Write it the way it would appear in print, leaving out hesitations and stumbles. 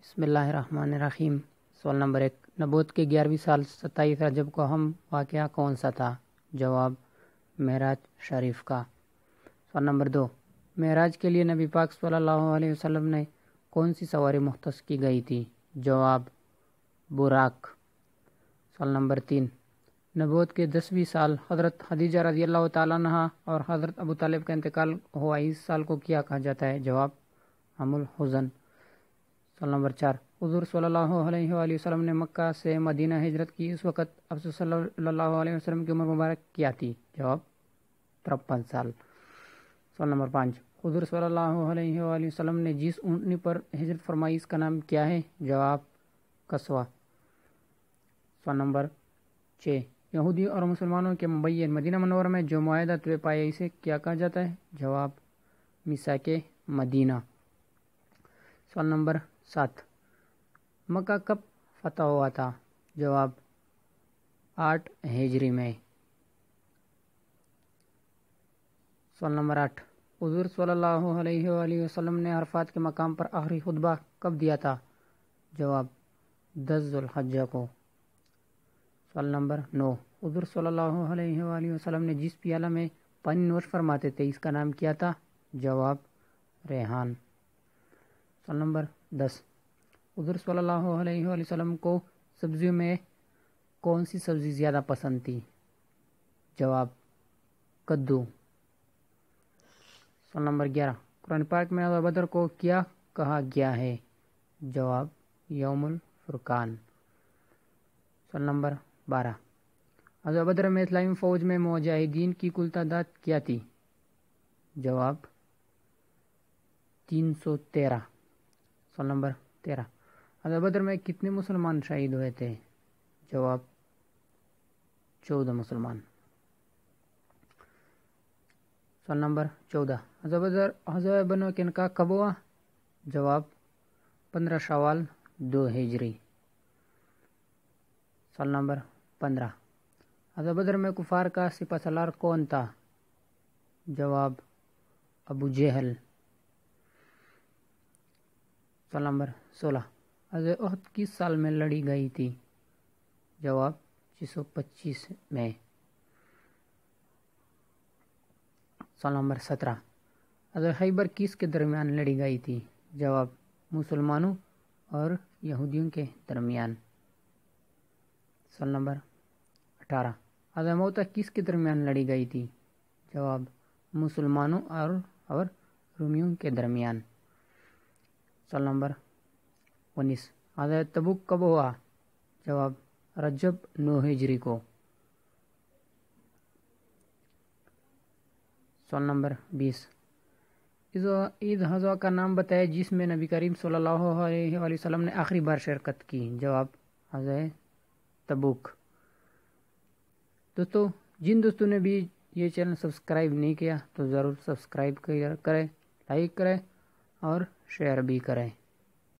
بسم اللہ الرحمن الرحیم۔ سوال نمبر 1، نبوت کے 11ویں سال 27 رجب کو اہم واقعہ کون سا تھا؟ جواب، معراج شریف کا۔ سوال نمبر 2، معراج کے لیے نبی پاک صلی اللہ علیہ وسلم نے کون سی سواری مختص کی گئی تھی؟ جواب، براق۔ سوال نمبر 3، نبوت کے 10ویں سال حضرت خدیجہ رضی اللہ تعالیٰ عنہا اور حضرت ابو طالب کا انتقال ہوا اس سال کو کیا کہا جاتا ہے؟ جواب، عام الحزن۔ سوال نمبر 4، حضور صلی اللہ علیہ وآلہ وسلم نے مکہ سے مدینہ ہجرت کی اس وقت آپ صلی اللہ علیہ وسلم کی عمر مبارک کیا تھی؟ جواب، 53 سال۔ سوال نمبر 5، حضور صلی اللہ علیہ وآلہ وسلم نے جس اونٹنی پر ہجرت فرمائی اس کا نام کیا ہے؟ جواب، قصوہ۔ سوال نمبر 6، یہودی اور مسلمانوں کے مبین مدینہ منورہ میں جو معاہدہ طے پایا اسے کیا کہا جاتا ہے؟ جواب، میثاق مدینہ۔ سوال نمبر 7، مکہ کب فتح ہوا تھا؟ جواب، 8 ہجری میں۔ سوال نمبر 8، حضور صلی اللہ علیہ وآلہ وسلم نے عرفات کے مقام پر آخری خطبہ کب دیا تھا؟ جواب، 10 ذوالحجہ کو۔ سوال نمبر 9، حضور صلی اللہ علیہ وآلہ وسلم نے جس پیالہ میں پانی نوش فرماتے تھے اس کا نام کیا تھا؟ جواب، ریحان۔ سوال نمبر 10، حضور صلی اللہ علیہ وآلہ وسلم کو سبزیوں میں کون سی سبزی زیادہ پسند تھی؟ جواب، کدو۔ سوال نمبر 11، قرآن پاک میں غزوہ بدر کو کیا کہا گیا ہے؟ جواب، یوم الفرقان۔ سوال نمبر 12، غزوہ بدر میں اسلامی فوج میں مجاہدین کی کل تعداد کیا تھی؟ جواب، 313۔ سوال نمبر 13، غزوہ بدر میں کتنے مسلمان شہید ہوئے تھے؟ جواب، 14 مسلمان۔ سوال نمبر 14، غزوہ بنو قینقاع کب ہوا؟ جواب، 15 شوال 2 ہجری۔ سوال نمبر 15، غزوہ بدر میں کفار کا سپہ سالار کون تھا؟ جواب، ابو جہل۔ سوال نمبر 16، غزوہ احد کس سال میں لڑی گئی تھی؟ جواب، 625 میں۔ سوال نمبر 17، غزوہ خیبر کس کے درمیان لڑی گئی تھی؟ جواب، مسلمانوں اور یہودیوں کے درمیان۔ سوال نمبر 18، غزوہ موتا کس کے درمیان لڑی گئی تھی؟ جواب، مسلمانوں اور رومیوں کے درمیان۔ سوال نمبر 19، غزوہ تبوک کب ہوا؟ جواب، رجب 9 ہجری کو۔ سوال نمبر 20، عید حضوہ کا نام بتائے جس میں نبی کریم صلی اللہ علیہ وآلہ وسلم نے آخری بار شرکت کی؟ جواب، غزوہ تبوک۔ دوستو، جن دوستوں نے بھی یہ چینل سبسکرائب نہیں کیا تو ضرور سبسکرائب کریں، لائک کریں اور شیئر بھی کریں۔